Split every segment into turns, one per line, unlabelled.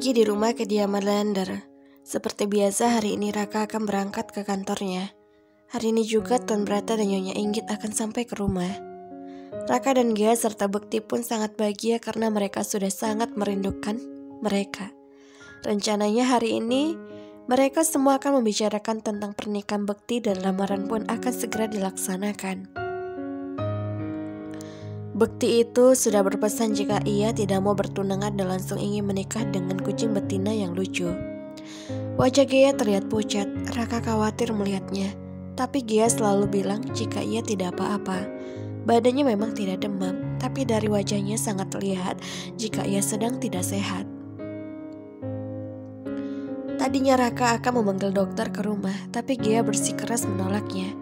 Pagi di rumah kediaman Lander. Seperti biasa hari ini Raka akan berangkat ke kantornya. Hari ini juga Tuan Brata dan Nyonya Inggit akan sampai ke rumah. Raka dan Gia serta Bekti pun sangat bahagia karena mereka sudah sangat merindukan mereka. Rencananya hari ini mereka semua akan membicarakan tentang pernikahan Bekti dan lamaran pun akan segera dilaksanakan. Bekti itu sudah berpesan jika ia tidak mau bertunangan dan langsung ingin menikah dengan kucing betina yang lucu. Wajah Gia terlihat pucat, Raka khawatir melihatnya. Tapi Gia selalu bilang jika ia tidak apa-apa. Badannya memang tidak demam, tapi dari wajahnya sangat terlihat jika ia sedang tidak sehat. Tadinya Raka akan memanggil dokter ke rumah, tapi Gia bersikeras menolaknya.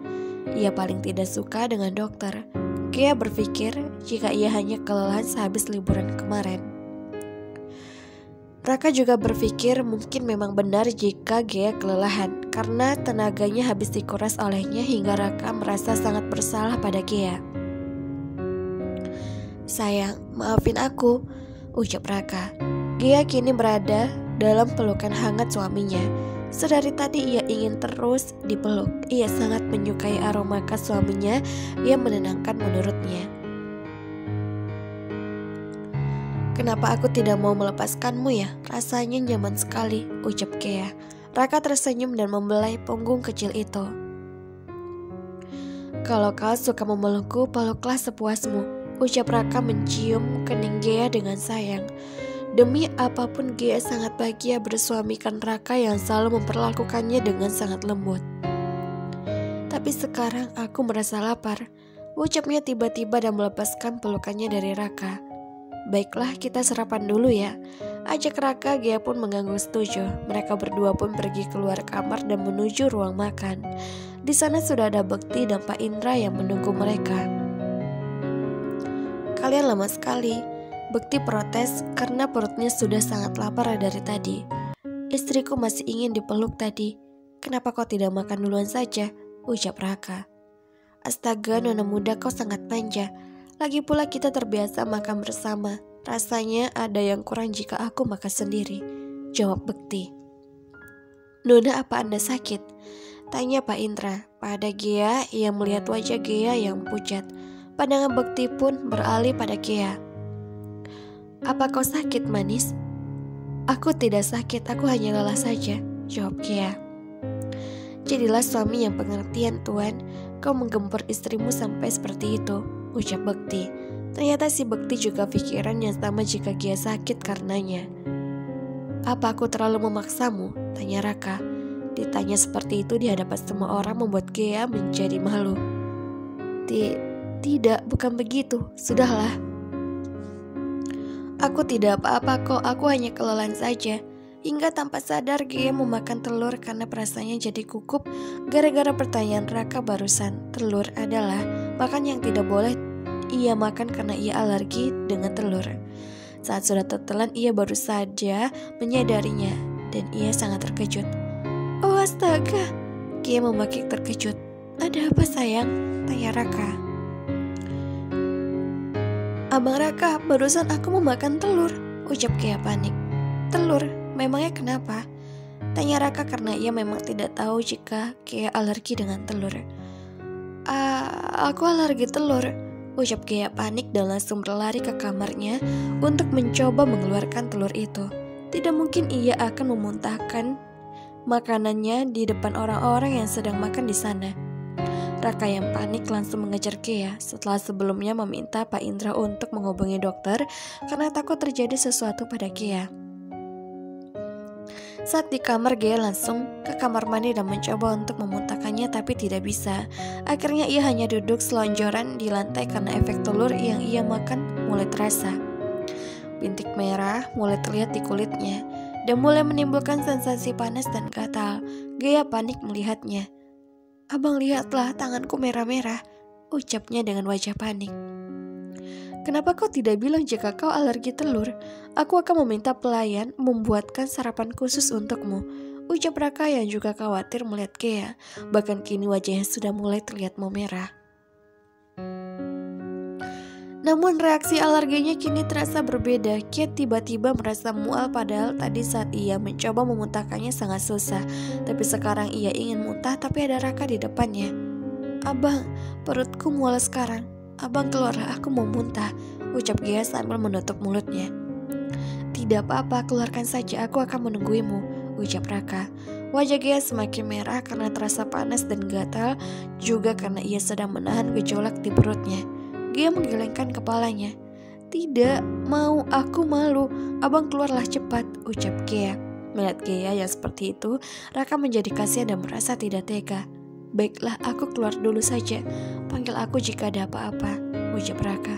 Ia paling tidak suka dengan dokter. Gia berpikir jika ia hanya kelelahan sehabis liburan kemarin. Raka juga berpikir mungkin memang benar jika Gia kelelahan karena tenaganya habis dikuras olehnya hingga Raka merasa sangat bersalah pada Gia. "Sayang, maafin aku," ucap Raka. Gia kini berada dalam pelukan hangat suaminya. Sedari tadi ia ingin terus dipeluk. Ia sangat menyukai aroma khas suaminya yang menenangkan menurutnya. "Kenapa aku tidak mau melepaskanmu ya? Rasanya nyaman sekali," ucap Gia. Raka tersenyum dan membelai punggung kecil itu. "Kalau kau suka memelukku, peluklah sepuasmu," ucap Raka mencium kening Gia dengan sayang. Demi apapun Gia sangat bahagia bersuamikan Raka yang selalu memperlakukannya dengan sangat lembut. "Tapi sekarang aku merasa lapar," ucapnya tiba-tiba dan melepaskan pelukannya dari Raka. "Baiklah, kita sarapan dulu ya," ajak Raka. Gia pun mengganggu setuju. Mereka berdua pun pergi keluar kamar dan menuju ruang makan. Di sana sudah ada Bekti dan Pak Indra yang menunggu mereka. "Kalian lama sekali," Bekti protes karena perutnya sudah sangat lapar dari tadi. "Istriku masih ingin dipeluk tadi. Kenapa kau tidak makan duluan saja?" ucap Raka. "Astaga, nona muda, kau sangat manja. Lagi pula kita terbiasa makan bersama. Rasanya ada yang kurang jika aku makan sendiri," jawab Bekti. "Nona, apa Anda sakit?" tanya Pak Indra. Pada Gia, ia melihat wajah Gia yang pucat. Pandangan Bekti pun beralih pada Gia. "Apa kau sakit, manis?" "Aku tidak sakit, aku hanya lelah saja," jawab Gia. "Jadilah suami yang pengertian, Tuan. Kau menggempur istrimu sampai seperti itu," ucap Bekti. Ternyata si Bekti juga pikiran yang sama jika Gia sakit karenanya. "Apa aku terlalu memaksamu?" tanya Raka. Ditanya seperti itu di hadapan semua orang membuat Gia menjadi malu. Tidak, bukan begitu. Sudahlah. Aku tidak apa-apa kok, aku hanya kelelahan saja." Hingga tanpa sadar Gia memakan telur karena perasaannya jadi gugup gara-gara pertanyaan Raka barusan. Telur adalah makan yang tidak boleh ia makan karena ia alergi dengan telur. Saat sudah tertelan ia baru saja menyadarinya dan ia sangat terkejut. "Oh astaga," Gia memakik terkejut. "Ada apa sayang?" tanya Raka. "Abang Raka, barusan aku mau makan telur," ucap Gia panik. "Telur? Memangnya kenapa?" tanya Raka karena ia memang tidak tahu jika Gia alergi dengan telur. Aku alergi telur," ucap Gia panik dan langsung berlari ke kamarnya untuk mencoba mengeluarkan telur itu. Tidak mungkin ia akan memuntahkan makanannya di depan orang-orang yang sedang makan di sana. Raka yang panik langsung mengejar Gia setelah sebelumnya meminta Pak Indra untuk menghubungi dokter karena takut terjadi sesuatu pada Gia. Saat di kamar, Gia langsung ke kamar mandi dan mencoba untuk memuntahkannya tapi tidak bisa. Akhirnya ia hanya duduk selonjoran di lantai karena efek telur yang ia makan mulai terasa. Bintik merah mulai terlihat di kulitnya dan mulai menimbulkan sensasi panas dan gatal. Gia panik melihatnya. "Abang, lihatlah, tanganku merah-merah," ucapnya dengan wajah panik. "Kenapa kau tidak bilang jika kau alergi telur? Aku akan meminta pelayan membuatkan sarapan khusus untukmu," ucap Raka yang juga khawatir melihat Gia. Bahkan kini wajahnya sudah mulai terlihat memerah. Namun reaksi alerginya kini terasa berbeda. Gia tiba-tiba merasa mual padahal tadi saat ia mencoba memuntahkannya sangat susah. Tapi sekarang ia ingin muntah tapi ada Raka di depannya. "Abang, perutku mual sekarang. Abang keluarlah, aku mau muntah," ucap Gia sambil menutup mulutnya. "Tidak apa-apa, keluarkan saja, aku akan menungguimu," ucap Raka. Wajah Gia semakin merah karena terasa panas dan gatal, juga karena ia sedang menahan gejolak di perutnya. Gia menggelengkan kepalanya. "Tidak mau, aku malu. Abang keluarlah cepat," ucap Gia. Melihat Gia yang seperti itu, Raka menjadi kasihan dan merasa tidak tega. "Baiklah, aku keluar dulu saja. Panggil aku jika ada apa-apa," ucap Raka.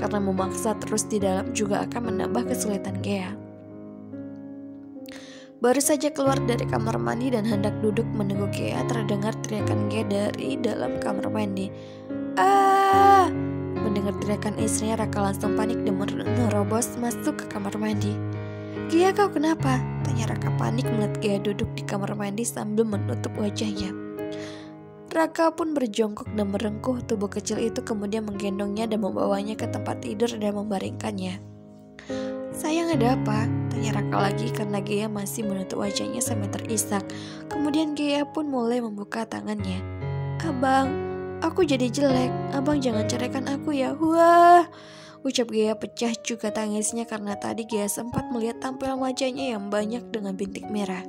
Karena memaksa terus di dalam juga akan menambah kesulitan Gia. Baru saja keluar dari kamar mandi dan hendak duduk menunggu Gia, terdengar teriakan Gia dari dalam kamar mandi. "Ah!" Mendengar teriakan istrinya, Raka langsung panik dan menerobos masuk ke kamar mandi. "Gia, kau kenapa?" tanya Raka panik melihat Gia duduk di kamar mandi sambil menutup wajahnya. Raka pun berjongkok dan merengkuh tubuh kecil itu, kemudian menggendongnya dan membawanya ke tempat tidur dan membaringkannya. "Sayang, ada apa?" tanya Raka lagi karena Gia masih menutup wajahnya sampai terisak. Kemudian Gia pun mulai membuka tangannya. "Abang, aku jadi jelek. Abang jangan ceraikan aku ya." "Wah!" ucap Gia, pecah juga tangisnya karena tadi Gia sempat melihat tampilan wajahnya yang banyak dengan bintik merah.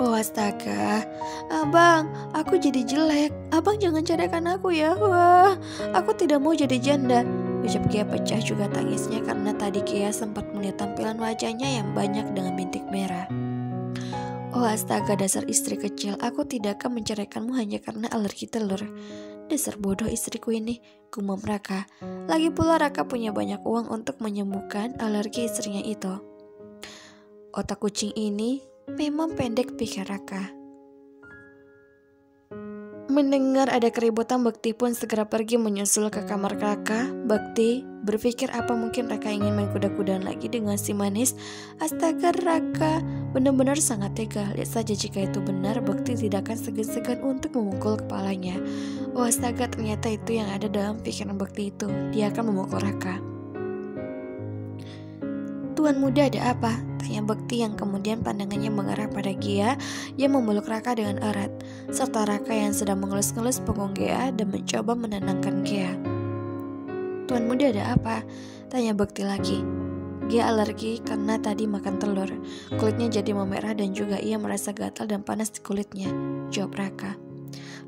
"Oh astaga, abang, aku jadi jelek. Abang jangan ceraikan aku ya. Wah, aku tidak mau jadi janda," ucap Gia, pecah juga tangisnya karena tadi Gia sempat melihat tampilan wajahnya yang banyak dengan bintik merah. "Oh astaga, dasar istri kecil, aku tidak akan menceraikanmu hanya karena alergi telur. Dasar bodoh istriku ini," gumam Raka. Lagi pula Raka punya banyak uang untuk menyembuhkan alergi istrinya itu. Otak kucing ini memang pendek, pikir Raka. Mendengar ada keributan, Bekti pun segera pergi menyusul ke kamar Raka. Bekti berpikir apa mungkin Raka ingin main kuda-kudaan lagi dengan si manis. Astaga, Raka benar-benar sangat tega. Lihat saja jika itu benar, Bekti tidak akan segan-segan untuk memukul kepalanya. Oh astaga, ternyata itu yang ada dalam pikiran Bekti itu. Dia akan memukul Raka. "Tuan muda, ada apa?" tanya Bekti yang kemudian pandangannya mengarah pada Gia yang memeluk Raka dengan erat, serta Raka yang sedang mengelus-ngelus punggung Gia dan mencoba menenangkan Gia. "Tuan muda, ada apa?" tanya Bekti lagi. "Gia alergi karena tadi makan telur. Kulitnya jadi memerah dan juga ia merasa gatal dan panas di kulitnya," jawab Raka.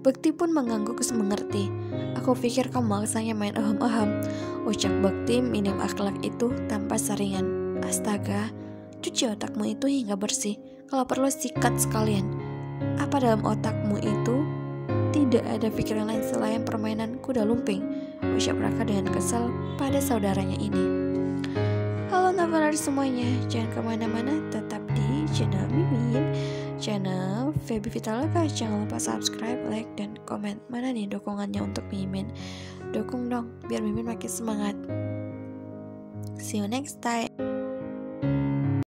Bekti pun mengangguk mengerti. "Aku pikir kau maksanya main aham-aham," ucap Bekti minim akhlak itu tanpa saringan. "Astaga, cuci otakmu itu hingga bersih. Kalau perlu sikat sekalian. Apa dalam otakmu itu tidak ada pikiran lain selain permainan kuda lumping?" ucap Raka dengan kesal pada saudaranya ini. Halo Nafalar semuanya, jangan kemana-mana, tetap di channel Mimin, channel Feby Vitaloka. Jangan lupa subscribe, like, dan komen. Mana nih dukungannya untuk Mimin? Dukung dong, biar Mimin makin semangat. See you next time.